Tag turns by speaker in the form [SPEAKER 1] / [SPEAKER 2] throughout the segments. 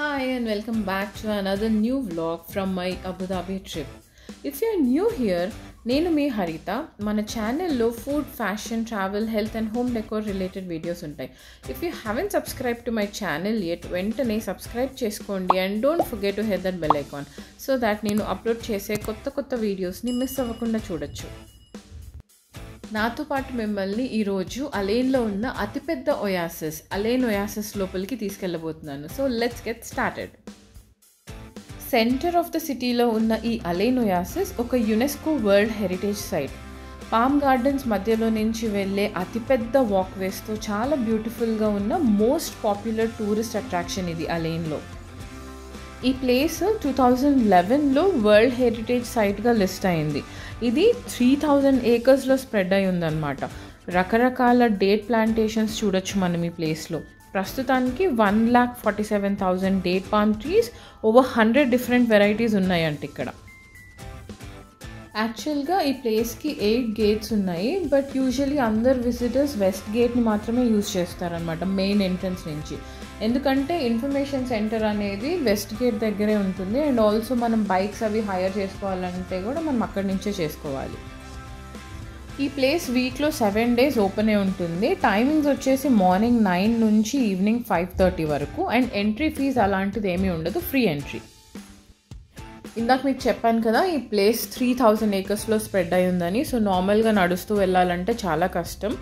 [SPEAKER 1] Hi and welcome back to another new vlog from my Abu Dhabi trip. If you're new here, నేను మీ హరిత. మన ఛానల్లో food, fashion, travel, health and home decor related videos ఉంటాయి. If you haven't subscribe to my channel yet వెంటనే subscribe చేసుకోండి and don't forget to hit that bell icon so that నేను upload చేసే కొత్త వీడియోస్ని మిస్ అవ్వకుండా చూడొచ్చు. నాతో పాటు మిమ్మల్ని ఈరోజు అలేన్లో ఉన్న అతిపెద్ద ఒయాసిస్ అలేన్ ఒయాసిస్ లోపలికి తీసుకెళ్ళబోతున్నాను. So let's get started. Centre of the సిటీలో ఉన్న ఈ అలేన్ ఒయాసిస్ ఒక UNESCO world heritage site. Palm gardens మధ్యలో నుంచి వెళ్ళే అతిపెద్ద వాక్వేస్తో చాలా బ్యూటిఫుల్గా ఉన్న మోస్ట్ పాపులర్ టూరిస్ట్ అట్రాక్షన్ ఇది అలేన్లో. ఈ ప్లేస్ 2011లో వరల్డ్ హెరిటేజ్ సైట్గా లిస్ట్ అయింది. ఇది 3000 ఏకర్స్లో స్ప్రెడ్ అయి ఉందన్నమాట. రకరకాల డేట్ ప్లాంటేషన్స్ చూడొచ్చు మనం ఈ ప్లేస్లో. ప్రస్తుతానికి 1,47,000 date palm trees, over 100 different varieties ఉన్నాయంట ఇక్కడ. యాక్చువల్గా ఈ ప్లేస్కి 8 గేట్స్ ఉన్నాయి, బట్ యూజువలీ అందరు విజిటర్స్ వెస్ట్ గేట్ని మాత్రమే యూజ్ చేస్తారనమాట మెయిన్ ఎంట్రన్స్ నుంచి. ఎందుకంటే ఇన్ఫర్మేషన్ సెంటర్ అనేది వెస్ట్ గేట్ దగ్గరే ఉంటుంది అండ్ ఆల్సో మనం బైక్స్ అవి హైర్ చేసుకోవాలంటే కూడా మనం అక్కడి నుంచే చేసుకోవాలి. ఈ ప్లేస్ వీక్లో 7 days ఓపెనే ఉంటుంది. టైమింగ్స్ వచ్చేసి మార్నింగ్ 9 నుంచి ఈవినింగ్ 5:30 వరకు అండ్ ఎంట్రీ ఫీజ్ అలాంటిది ఏమీ ఉండదు, ఫ్రీ ఎంట్రీ. ఇందాక మీకు చెప్పాను కదా ఈ ప్లేస్ 3000 ఏకర్స్లో స్ప్రెడ్ అయి ఉందని. సో నార్మల్గా నడుస్తూ వెళ్ళాలంటే చాలా కష్టం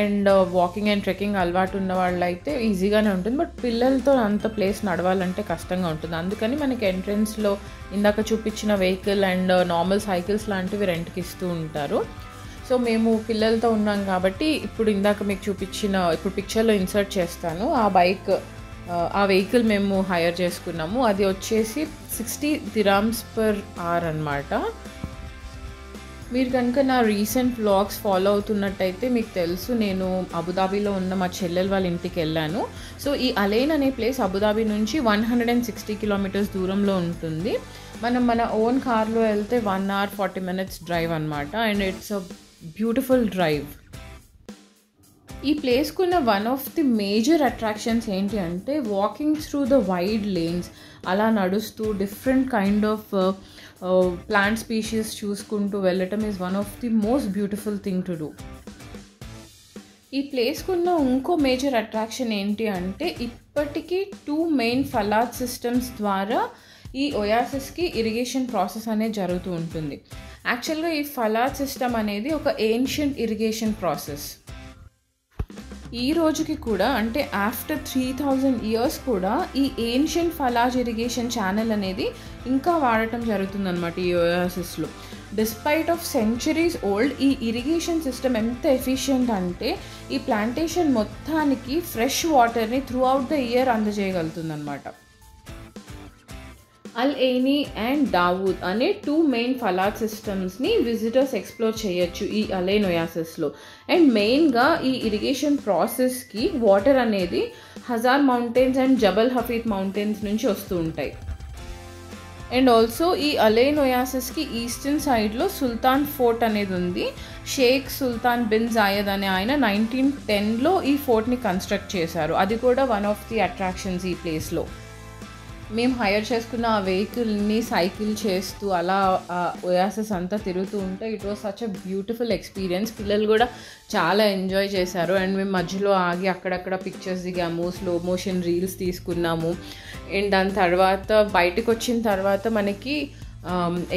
[SPEAKER 1] అండ్ వాకింగ్ అండ్ ట్రెక్కింగ్ అలవాటు ఉన్న వాళ్ళు అయితే ఈజీగానే ఉంటుంది, బట్ పిల్లలతో అంత ప్లేస్ నడవాలంటే కష్టంగా ఉంటుంది. అందుకని మనకి ఎంట్రన్స్లో ఇందాక చూపించిన వెహికల్ అండ్ నార్మల్ సైకిల్స్ లాంటివి రెంట్కి ఇస్తూ ఉంటారు. సో మేము పిల్లలతో ఉన్నాం కాబట్టి ఇప్పుడు ఇందాక మీకు చూపించిన ఇప్పుడు పిక్చర్లో ఇన్సర్ట్ చేస్తాను ఆ వెహికల్ మేము హైర్ చేసుకున్నాము. అది వచ్చేసి 60 dirhams per hour అనమాట. మీరు కనుక నా రీసెంట్ వ్లాగ్స్ ఫాలో అవుతున్నట్టయితే మీకు తెలుసు నేను అబుదాబీలో ఉన్న మా చెల్లెల వాళ్ళ ఇంటికి వెళ్ళాను. సో ఈ అలేన్ అనే ప్లేస్ అబుదాబీ నుంచి 160 kilometers దూరంలో ఉంటుంది. మనం మన ఓన్ కార్లో వెళ్తే 1 hour 40 minutes డ్రైవ్ అనమాట and it's a beautiful drive. ఈ ప్లేస్కున్న one of the major attractions ఏంటి అంటే walking through the wide lanes, అలా నడుస్తూ different kind of plant species చూసుకుంటూ వెళ్ళటం is one of the most beautiful thing to do. ఈ ప్లేస్కున్న ఇంకో మేజర్ అట్రాక్షన్ ఏంటి అంటే ఇప్పటికీ 2 main ఫలాత్ సిస్టమ్స్ ద్వారా ఈ ఒయాసిస్కి ఇరిగేషన్ ప్రాసెస్ అనేది జరుగుతూ ఉంటుంది. యాక్చువల్గా ఈ ఫలాత్ సిస్టమ్ అనేది ఒక ఏన్షియంట్ ఇరిగేషన్ ప్రాసెస్. ఈ రోజుకి కూడా అంటే ఆఫ్టర్ 3000 years కూడా ఈ ఏన్షియంట్ ఫలాజ్ ఇరిగేషన్ ఛానల్ అనేది ఇంకా వాడటం జరుగుతుందన్నమాట ఈ ఒయాసిస్లో. డిస్పైట్ ఆఫ్ సెంచరీస్ ఓల్డ్ ఈ ఇరిగేషన్ సిస్టమ్ ఎంత ఎఫిషియెంట్ అంటే ఈ ప్లాంటేషన్ మొత్తానికి ఫ్రెష్ వాటర్ని త్రూ అవుట్ ద ఇయర్ అందజేయగలుగుతుందన్నమాట. అల్ ఎయినీ అండ్ దావూద్ అనే 2 main ఫలాత్ సిస్టమ్స్ని విజిటర్స్ ఎక్స్ప్లోర్ చేయొచ్చు ఈ అలేన్ ఒయాసిస్లో. అండ్ మెయిన్గా ఈ ఇరిగేషన్ ప్రాసెస్కి వాటర్ అనేది హజార్ మౌంటైన్స్ అండ్ జబల్ హఫీద్ మౌంటైన్స్ నుంచి వస్తూ ఉంటాయి. అండ్ ఆల్సో ఈ అలేన్ ఒయాసిస్కి ఈస్టర్న్ సైడ్లో సుల్తాన్ ఫోర్ట్ అనేది ఉంది. షేక్ సుల్తాన్ బిన్ జాయద్ అనే ఆయన 1910లో ఈ ఫోర్ట్ని కన్స్ట్రక్ట్ చేశారు. అది కూడా వన్ ఆఫ్ ది అట్రాక్షన్స్ ఈ ప్లేస్లో. మేము హైర్ చేసుకున్న ఆ వెహికల్ని సైకిల్ చేస్తూ అలా ఒయాసిస్ అంతా తిరుగుతూ ఉంటే it was such a beautiful experience. పిల్లలు కూడా చాలా ఎంజాయ్ చేశారు అండ్ మేము మధ్యలో ఆగి అక్కడక్కడ పిక్చర్స్ దిగాము, స్లో మోషన్ రీల్స్ తీసుకున్నాము. అండ్ దాని తర్వాత బయటకు వచ్చిన తర్వాత మనకి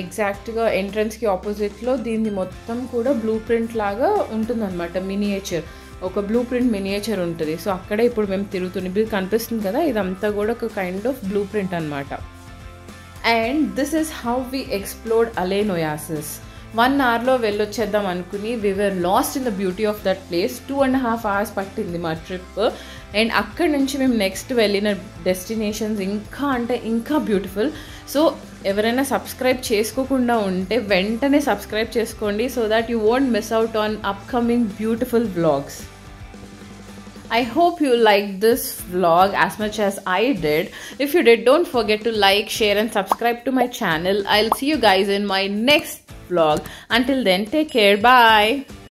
[SPEAKER 1] ఎగ్జాక్ట్గా ఎంట్రన్స్కి ఆపోజిట్లో దీన్ని మొత్తం కూడా బ్లూ ప్రింట్ లాగా ఉంటుందన్నమాట. మినియేచర్ ఒక బ్లూ ప్రింట్ మినియేచర్ ఉంటుంది. సో అక్కడే ఇప్పుడు మేము తిరుగుతున్నాం. ఇప్పుడు కనిపిస్తుంది కదా ఇదంతా కూడా ఒక కైండ్ ఆఫ్ బ్లూ ప్రింట్ అనమాట. And this is how we explored Al Ain oasis. 1 hourలో వెళ్ళొచ్చేద్దాం అనుకుని we were lost in the beauty of that place. 2.5 hours పట్టింది మా ట్రిప్. అండ్ అక్కడి నుంచి మేము నెక్స్ట్ వెళ్ళిన డెస్టినేషన్స్ ఇంకా బ్యూటిఫుల్. సో ఎవరైనా సబ్స్క్రైబ్ చేసుకోకుండా ఉంటే వెంటనే సబ్స్క్రైబ్ చేసుకోండి so that you won't miss out on upcoming beautiful vlogs. I hope you liked this vlog as much as I did. If you did, don't forget to like, share and subscribe to my channel. I'll see you guys in my next vlog. Until then, take care. Bye.